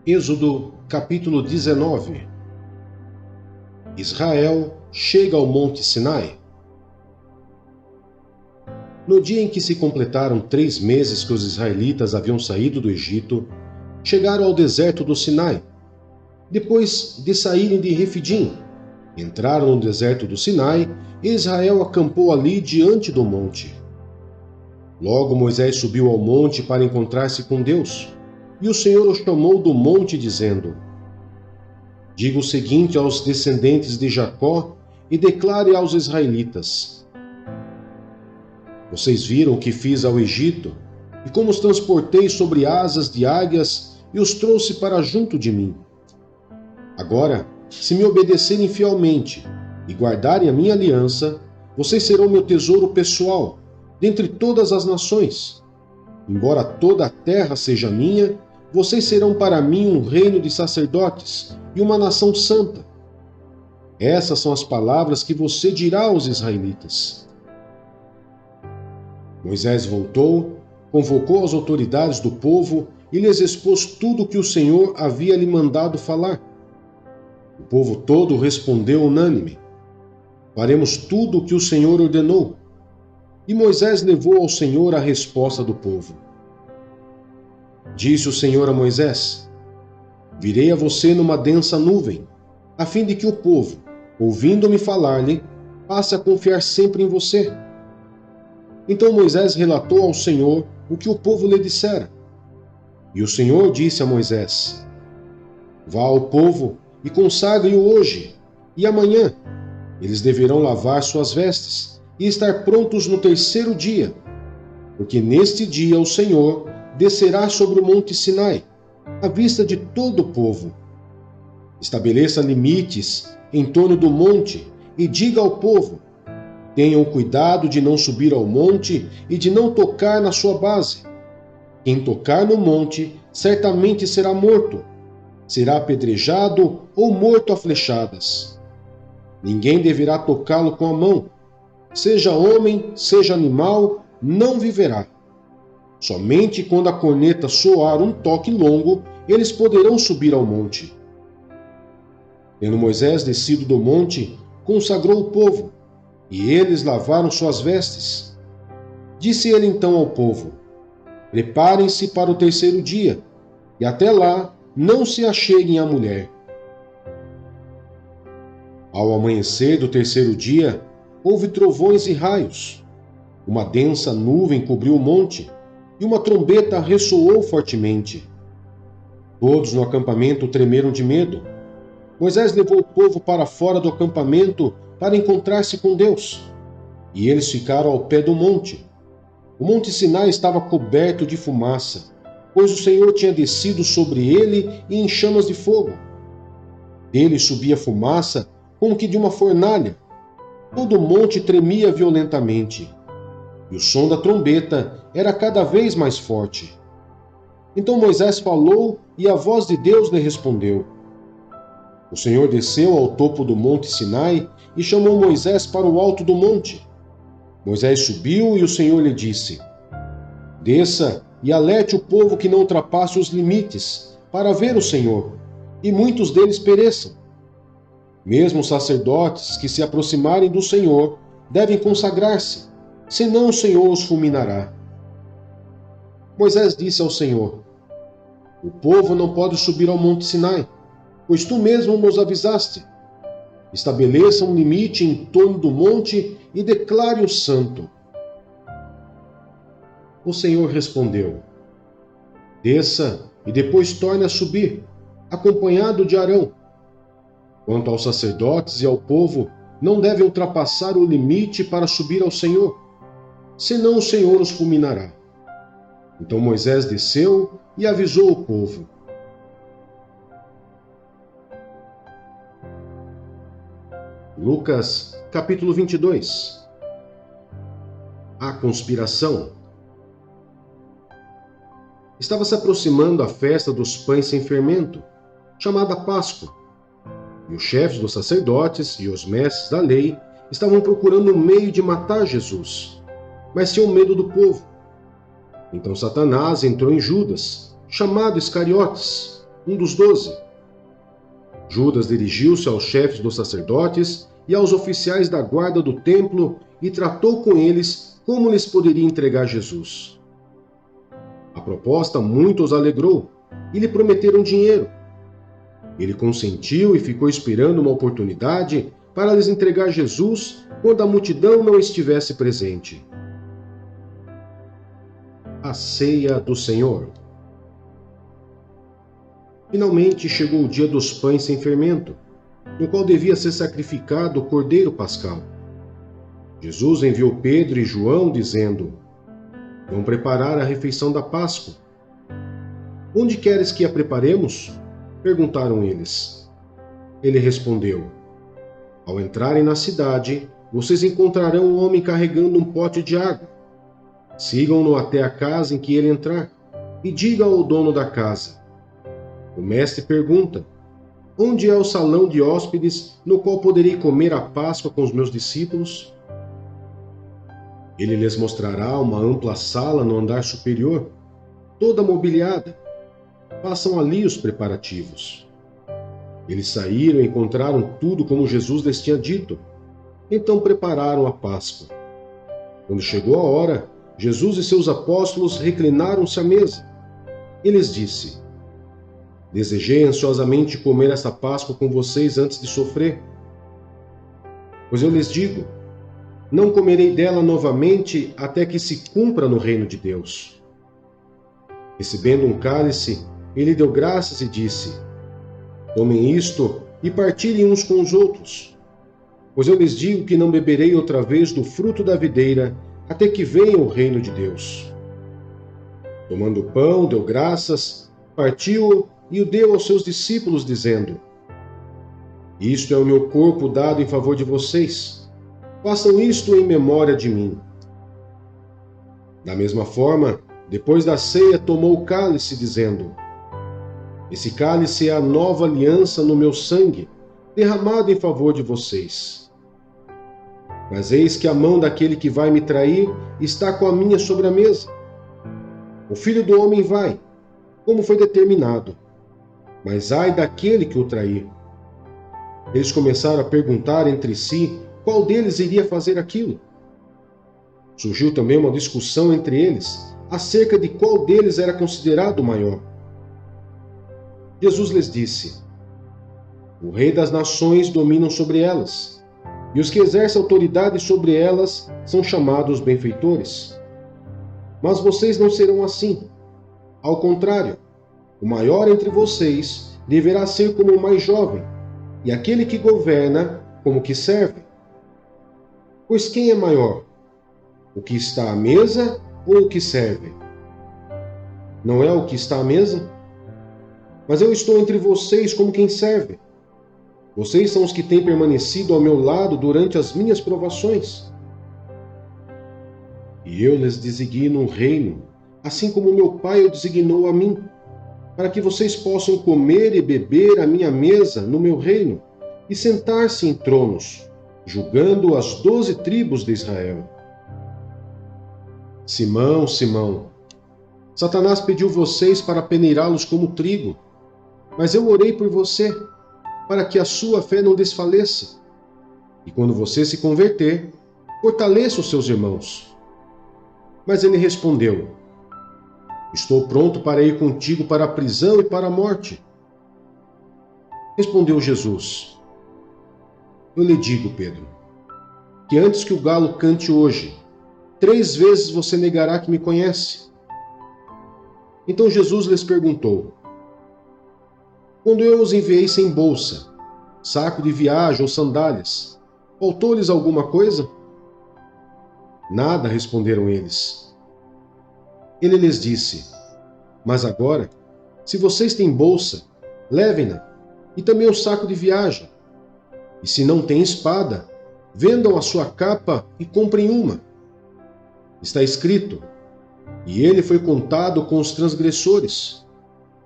Êxodo capítulo 19. Israel chega ao Monte Sinai. No dia em que se completaram 3 meses que os israelitas haviam saído do Egito, chegaram ao deserto do Sinai. Depois de saírem de Refidim, entraram no deserto do Sinai e Israel acampou ali diante do monte. Logo Moisés subiu ao monte para encontrar-se com Deus, e o Senhor o chamou do monte, dizendo: Diga o seguinte aos descendentes de Jacó e declare aos israelitas: Vocês viram o que fiz ao Egito, e como os transportei sobre asas de águias e os trouxe para junto de mim. Agora, se me obedecerem fielmente e guardarem a minha aliança, vocês serão meu tesouro pessoal dentre todas as nações. Embora toda a terra seja minha, vocês serão para mim um reino de sacerdotes e uma nação santa. Essas são as palavras que você dirá aos israelitas. Moisés voltou, convocou as autoridades do povo e lhes expôs tudo o que o Senhor havia lhe mandado falar. O povo todo respondeu unânime: Faremos tudo o que o Senhor ordenou. E Moisés levou ao Senhor a resposta do povo. Disse o Senhor a Moisés: Virei a você numa densa nuvem, a fim de que o povo, ouvindo-me falar-lhe, passe a confiar sempre em você. Então Moisés relatou ao Senhor o que o povo lhe dissera. E o Senhor disse a Moisés: Vá ao povo e consagre-o hoje e amanhã. Eles deverão lavar suas vestes e estar prontos no 3º dia, porque neste dia o Senhor descerá sobre o monte Sinai, à vista de todo o povo. Estabeleça limites em torno do monte e diga ao povo: Tenham cuidado de não subir ao monte e de não tocar na sua base. Quem tocar no monte certamente será morto, será apedrejado ou morto a flechadas. Ninguém deverá tocá-lo com a mão. Seja homem, seja animal, não viverá. Somente quando a corneta soar um toque longo, eles poderão subir ao monte. Tendo Moisés descido do monte, consagrou o povo, e eles lavaram suas vestes. Disse ele então ao povo: Preparem-se para o 3º dia, e até lá não se acheguem à mulher. Ao amanhecer do 3º dia, houve trovões e raios. Uma densa nuvem cobriu o monte, e uma trombeta ressoou fortemente. Todos no acampamento tremeram de medo. Moisés levou o povo para fora do acampamento para encontrar-se com Deus, e eles ficaram ao pé do monte. O monte Sinai estava coberto de fumaça, pois o Senhor tinha descido sobre ele em chamas de fogo. Dele subia fumaça como que de uma fornalha. Todo o monte tremia violentamente, e o som da trombeta era cada vez mais forte. Então Moisés falou, e a voz de Deus lhe respondeu. O Senhor desceu ao topo do monte Sinai e chamou Moisés para o alto do monte. Moisés subiu e o Senhor lhe disse: Desça e alerte o povo que não ultrapasse os limites, para ver o Senhor, e muitos deles pereçam. Mesmo os sacerdotes que se aproximarem do Senhor devem consagrar-se, senão o Senhor os fulminará. Moisés disse ao Senhor: O povo não pode subir ao monte Sinai, pois tu mesmo nos avisaste. Estabeleça um limite em torno do monte e declare-o santo. O Senhor respondeu: Desça e depois torne a subir, acompanhado de Arão. Quanto aos sacerdotes e ao povo, não devem ultrapassar o limite para subir ao Senhor, senão o Senhor os fulminará. Então Moisés desceu e avisou o povo. Lucas, capítulo 22. A conspiração. Estava se aproximando a festa dos pães sem fermento, chamada Páscoa. E os chefes dos sacerdotes e os mestres da lei estavam procurando um meio de matar Jesus, mas tinham medo do povo. Então Satanás entrou em Judas, chamado Iscariotes, um dos 12. Judas dirigiu-se aos chefes dos sacerdotes e aos oficiais da guarda do templo e tratou com eles como lhes poderia entregar Jesus. A proposta muito os alegrou e lhe prometeram dinheiro. Ele consentiu e ficou esperando uma oportunidade para lhes entregar Jesus quando a multidão não estivesse presente. A ceia do Senhor. Finalmente chegou o dia dos pães sem fermento, no qual devia ser sacrificado o cordeiro pascal. Jesus enviou Pedro e João, dizendo: Vão preparar a refeição da Páscoa. Onde queres que a preparemos? Perguntaram eles. Ele respondeu: Ao entrarem na cidade, vocês encontrarão um homem carregando um pote de água. Sigam-no até a casa em que ele entrar e digam ao dono da casa: O mestre pergunta: Onde é o salão de hóspedes no qual poderei comer a Páscoa com os meus discípulos? Ele lhes mostrará uma ampla sala no andar superior, toda mobiliada. Façam ali os preparativos. Eles saíram e encontraram tudo como Jesus lhes tinha dito. Então prepararam a Páscoa. Quando chegou a hora, Jesus e seus apóstolos reclinaram-se à mesa. Ele lhes disse: Desejei ansiosamente comer esta Páscoa com vocês antes de sofrer. Pois eu lhes digo, não comerei dela novamente até que se cumpra no reino de Deus. Recebendo um cálice, ele deu graças e disse: Tomem isto e partilhem uns com os outros. Pois eu lhes digo que não beberei outra vez do fruto da videira até que venha o reino de Deus. Tomando o pão, deu graças, partiu-o e o deu aos seus discípulos, dizendo: Isto é o meu corpo dado em favor de vocês. Façam isto em memória de mim. Da mesma forma, depois da ceia, tomou o cálice, dizendo: Esse cálice é a nova aliança no meu sangue, derramado em favor de vocês. Mas eis que a mão daquele que vai me trair está com a minha sobre a mesa. O Filho do Homem vai, como foi determinado, mas ai daquele que o trair. Eles começaram a perguntar entre si qual deles iria fazer aquilo. Surgiu também uma discussão entre eles acerca de qual deles era considerado o maior. Jesus lhes disse: O Rei das Nações domina sobre elas, e os que exercem autoridade sobre elas são chamados benfeitores. Mas vocês não serão assim. Ao contrário, o maior entre vocês deverá ser como o mais jovem, e aquele que governa como o que serve. Pois quem é maior? O que está à mesa ou o que serve? Não é o que está à mesa? Mas eu estou entre vocês como quem serve. Vocês são os que têm permanecido ao meu lado durante as minhas provações. E eu lhes designo um reino, assim como meu Pai o designou a mim, para que vocês possam comer e beber à minha mesa no meu reino e sentar-se em tronos, julgando as 12 tribos de Israel. Simão, Simão, Satanás pediu vocês para peneirá-los como trigo, mas eu orei por você, para que a sua fé não desfaleça. E quando você se converter, fortaleça os seus irmãos. Mas ele respondeu: Estou pronto para ir contigo para a prisão e para a morte. Respondeu Jesus: Eu lhe digo, Pedro, que antes que o galo cante hoje, 3 vezes você negará que me conhece. Então Jesus lhes perguntou: Quando eu os enviei sem bolsa, saco de viagem ou sandálias, faltou-lhes alguma coisa? Nada, responderam eles. Ele lhes disse: Mas agora, se vocês têm bolsa, levem-na, e também o saco de viagem. E se não têm espada, vendam a sua capa e comprem uma. Está escrito: E ele foi contado com os transgressores.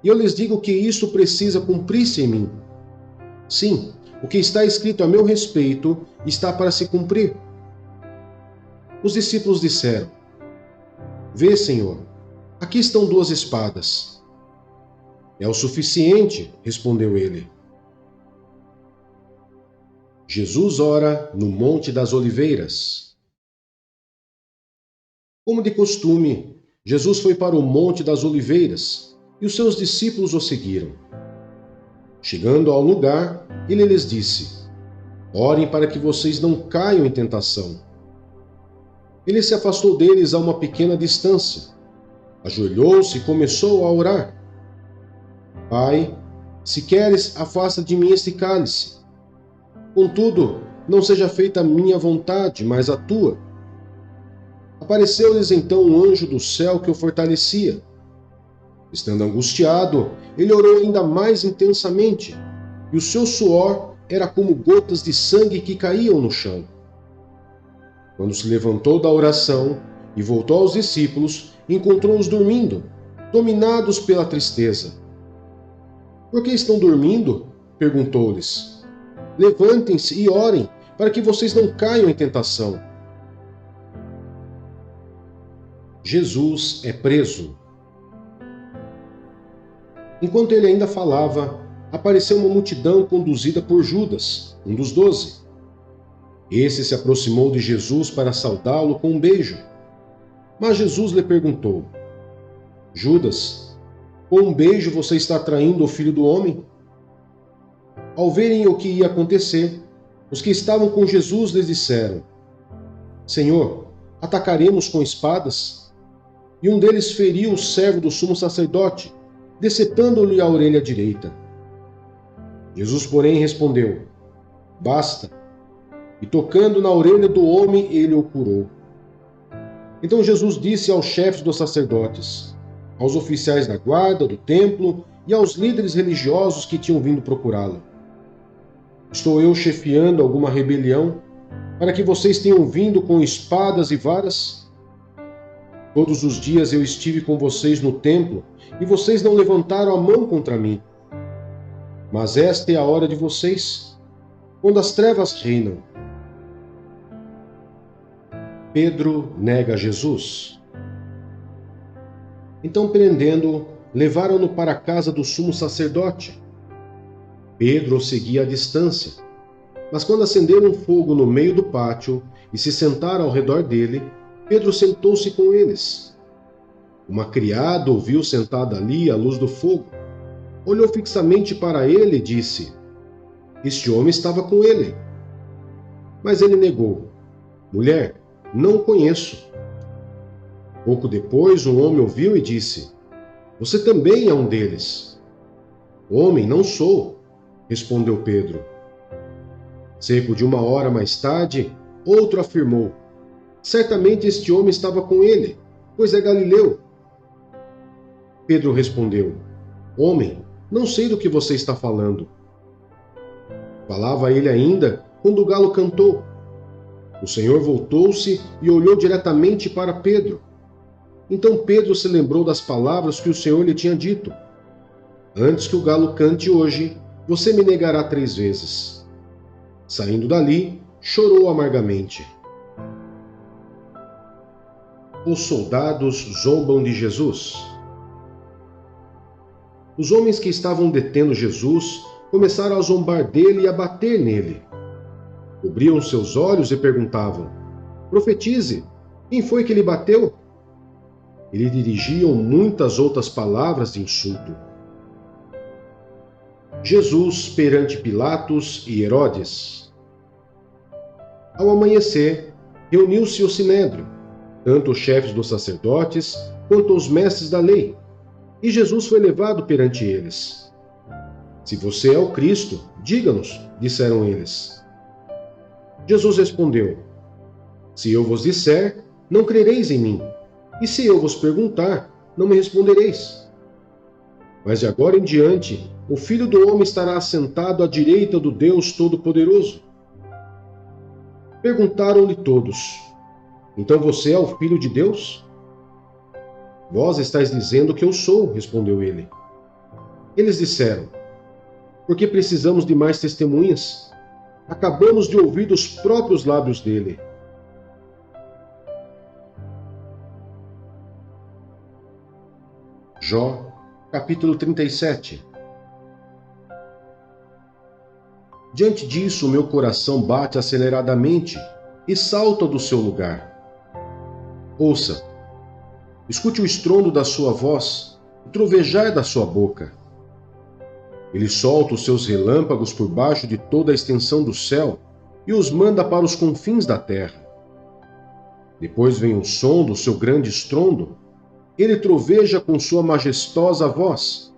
E eu lhes digo que isso precisa cumprir-se em mim. Sim, o que está escrito a meu respeito está para se cumprir. Os discípulos disseram: Vê, Senhor, aqui estão 2 espadas. É o suficiente, respondeu ele. Jesus ora no Monte das Oliveiras. Como de costume, Jesus foi para o Monte das Oliveiras e os seus discípulos o seguiram. Chegando ao lugar, ele lhes disse: Orem para que vocês não caiam em tentação. Ele se afastou deles a uma pequena distância, ajoelhou-se e começou a orar. Pai, se queres, afasta de mim este cálice. Contudo, não seja feita a minha vontade, mas a tua. Apareceu-lhes então um anjo do céu que o fortalecia. Estando angustiado, ele orou ainda mais intensamente, e o seu suor era como gotas de sangue que caíam no chão. Quando se levantou da oração e voltou aos discípulos, encontrou-os dormindo, dominados pela tristeza. Por que estão dormindo? Perguntou-lhes. Levantem-se e orem, para que vocês não caiam em tentação. Jesus é preso. Enquanto ele ainda falava, apareceu uma multidão conduzida por Judas, um dos 12. Esse se aproximou de Jesus para saudá-lo com um beijo. Mas Jesus lhe perguntou: Judas, com um beijo você está traindo o Filho do Homem? Ao verem o que ia acontecer, os que estavam com Jesus lhes disseram: Senhor, atacaremos com espadas? E um deles feriu o servo do sumo sacerdote, decepando-lhe a orelha direita. Jesus, porém, respondeu: Basta. E tocando na orelha do homem, ele o curou. Então Jesus disse aos chefes dos sacerdotes, aos oficiais da guarda do templo e aos líderes religiosos que tinham vindo procurá-lo: Estou eu chefiando alguma rebelião, para que vocês tenham vindo com espadas e varas? Todos os dias eu estive com vocês no templo, e vocês não levantaram a mão contra mim. Mas esta é a hora de vocês, quando as trevas reinam. Pedro nega Jesus. Então, prendendo-o, levaram-no para a casa do sumo sacerdote. Pedro o seguia à distância, mas quando acenderam um fogo no meio do pátio e se sentaram ao redor dele, Pedro sentou-se com eles. Uma criada o viu sentado ali à luz do fogo. Olhou fixamente para ele e disse: Este homem estava com ele. Mas ele negou: Mulher, não o conheço. Pouco depois, um homem o viu e disse: Você também é um deles. Homem, não sou, respondeu Pedro. Cerca de 1 hora mais tarde, outro afirmou: Certamente este homem estava com ele, pois é galileu. Pedro respondeu: Homem, não sei do que você está falando. Falava ele ainda quando o galo cantou. O Senhor voltou-se e olhou diretamente para Pedro. Então Pedro se lembrou das palavras que o Senhor lhe tinha dito: Antes que o galo cante hoje, você me negará 3 vezes. Saindo dali, chorou amargamente. Os soldados zombam de Jesus. Os homens que estavam detendo Jesus começaram a zombar dele e a bater nele. Cobriam seus olhos e perguntavam: Profetize, quem foi que lhe bateu? E lhe dirigiam muitas outras palavras de insulto. Jesus perante Pilatos e Herodes. Ao amanhecer, reuniu-se o sinédrio, tanto os chefes dos sacerdotes quanto os mestres da lei, e Jesus foi levado perante eles. Se você é o Cristo, diga-nos, disseram eles. Jesus respondeu: Se eu vos disser, não crereis em mim, e se eu vos perguntar, não me respondereis. Mas de agora em diante, o Filho do Homem estará assentado à direita do Deus Todo-Poderoso. Perguntaram-lhe todos: Então você é o Filho de Deus? Vós estáis dizendo que eu sou, respondeu ele. Eles disseram: Porque precisamos de mais testemunhas? Acabamos de ouvir dos próprios lábios dele. Jó, Capítulo 37. Diante disso, meu coração bate aceleradamente e salta do seu lugar. Ouça, escute o estrondo da sua voz, o trovejar da sua boca. Ele solta os seus relâmpagos por baixo de toda a extensão do céu e os manda para os confins da terra. Depois vem o som do seu grande estrondo. Ele troveja com sua majestosa voz.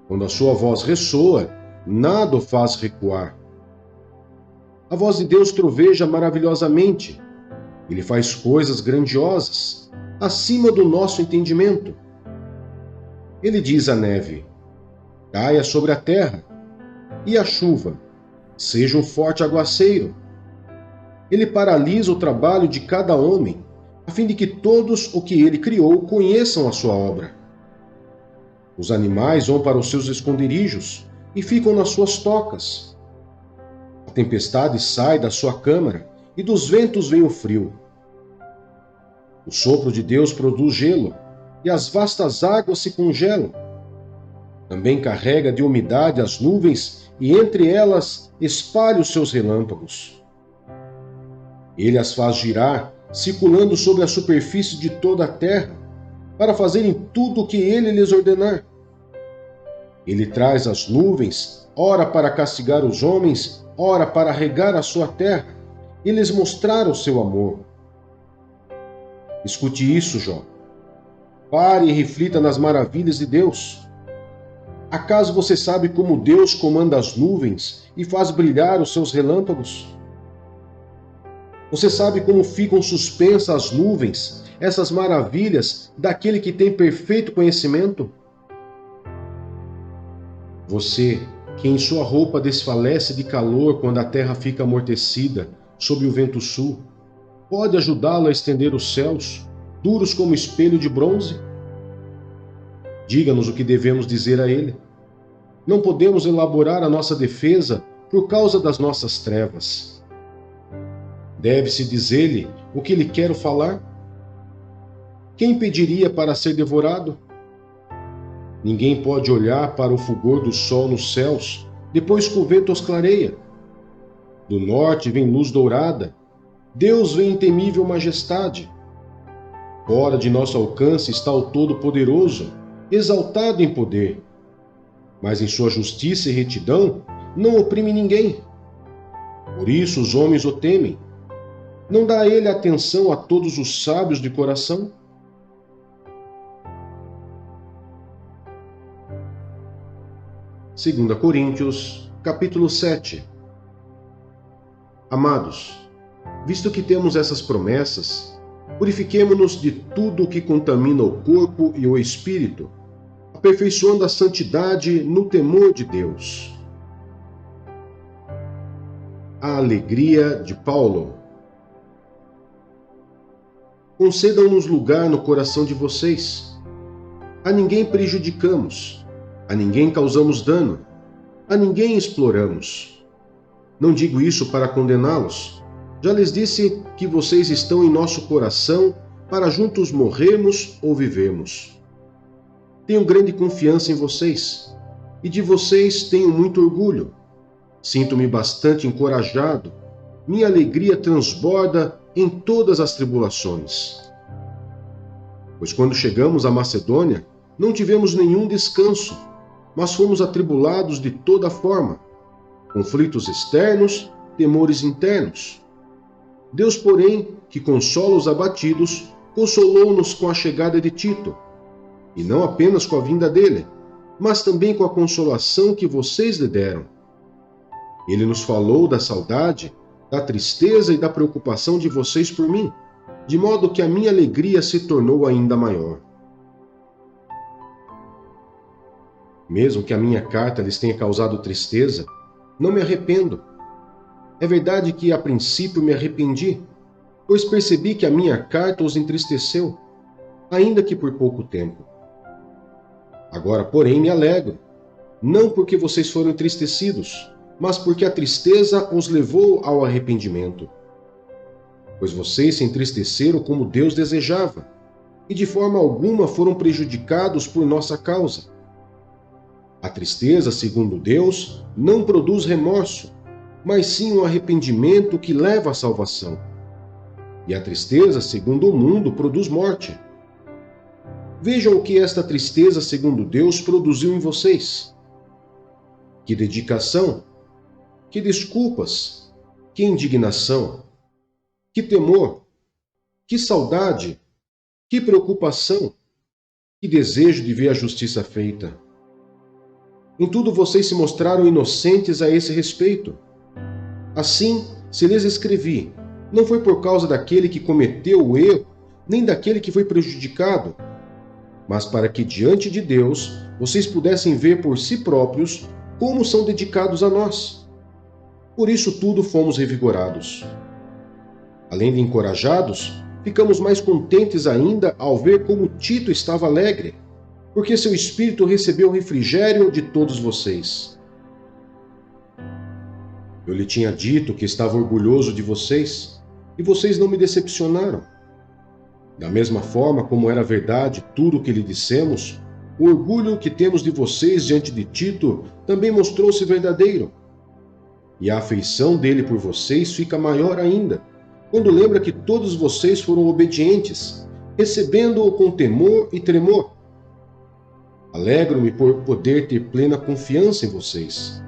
Quando a sua voz ressoa, nada o faz recuar. A voz de Deus troveja maravilhosamente. Ele faz coisas grandiosas, acima do nosso entendimento. Ele diz à neve: caia sobre a terra, e a chuva, seja um forte aguaceiro. Ele paralisa o trabalho de cada homem, a fim de que todos o que ele criou conheçam a sua obra. Os animais vão para os seus esconderijos e ficam nas suas tocas. A tempestade sai da sua câmara e dos ventos vem o frio. O sopro de Deus produz gelo e as vastas águas se congelam. Também carrega de umidade as nuvens e entre elas espalha os seus relâmpagos. Ele as faz girar, circulando sobre a superfície de toda a terra, para fazerem tudo o que ele lhes ordenar. Ele traz as nuvens, ora para castigar os homens, ora para regar a sua terra, e lhes mostrar o seu amor. Escute isso, Jó. Pare e reflita nas maravilhas de Deus. Acaso você sabe como Deus comanda as nuvens e faz brilhar os seus relâmpagos? Você sabe como ficam suspensas as nuvens, essas maravilhas daquele que tem perfeito conhecimento? Você, que em sua roupa desfalece de calor quando a terra fica amortecida sob o vento sul, pode ajudá-lo a estender os céus, duros como espelho de bronze? Diga-nos o que devemos dizer a ele. Não podemos elaborar a nossa defesa por causa das nossas trevas. Deve-se dizer-lhe o que lhe quero falar? Quem pediria para ser devorado? Ninguém pode olhar para o fulgor do sol nos céus, depois que o vento os clareia. Do norte vem luz dourada, Deus vem em temível majestade. Fora de nosso alcance está o Todo-Poderoso, exaltado em poder. Mas em sua justiça e retidão não oprime ninguém. Por isso os homens o temem. Não dá ele atenção a todos os sábios de coração? Segunda Coríntios, capítulo 7. Amados, visto que temos essas promessas, purifiquemo-nos de tudo o que contamina o corpo e o espírito, aperfeiçoando a santidade no temor de Deus. A alegria de Paulo. Concedam-nos lugar no coração de vocês. A ninguém prejudicamos, a ninguém causamos dano, a ninguém exploramos. Não digo isso para condená-los. Já lhes disse que vocês estão em nosso coração para juntos morrermos ou vivemos. Tenho grande confiança em vocês, e de vocês tenho muito orgulho. Sinto-me bastante encorajado. Minha alegria transborda em todas as tribulações. Pois quando chegamos à Macedônia, não tivemos nenhum descanso, mas fomos atribulados de toda forma, conflitos externos, temores internos. Deus, porém, que consola os abatidos, consolou-nos com a chegada de Tito, e não apenas com a vinda dele, mas também com a consolação que vocês lhe deram. Ele nos falou da saudade, da tristeza e da preocupação de vocês por mim, de modo que a minha alegria se tornou ainda maior. Mesmo que a minha carta lhes tenha causado tristeza, não me arrependo. É verdade que a princípio me arrependi, pois percebi que a minha carta os entristeceu, ainda que por pouco tempo. Agora, porém, me alegro, não porque vocês foram entristecidos, mas porque a tristeza os levou ao arrependimento. Pois vocês se entristeceram como Deus desejava, e de forma alguma foram prejudicados por nossa causa, A tristeza, segundo Deus, não produz remorso, mas sim um arrependimento que leva à salvação. E a tristeza, segundo o mundo, produz morte. Vejam o que esta tristeza, segundo Deus, produziu em vocês. Que dedicação, que desculpas, que indignação, que temor, que saudade, que preocupação, que desejo de ver a justiça feita. Em tudo vocês se mostraram inocentes a esse respeito. Assim, se lhes escrevi, não foi por causa daquele que cometeu o erro, nem daquele que foi prejudicado, mas para que diante de Deus vocês pudessem ver por si próprios como são dedicados a nós. Por isso tudo fomos revigorados. Além de encorajados, ficamos mais contentes ainda ao ver como Tito estava alegre, porque seu espírito recebeu o refrigério de todos vocês. Eu lhe tinha dito que estava orgulhoso de vocês, e vocês não me decepcionaram. Da mesma forma como era verdade tudo o que lhe dissemos, o orgulho que temos de vocês diante de Tito também mostrou-se verdadeiro. E a afeição dele por vocês fica maior ainda, quando lembra que todos vocês foram obedientes, recebendo-o com temor e tremor. Alegro-me por poder ter plena confiança em vocês.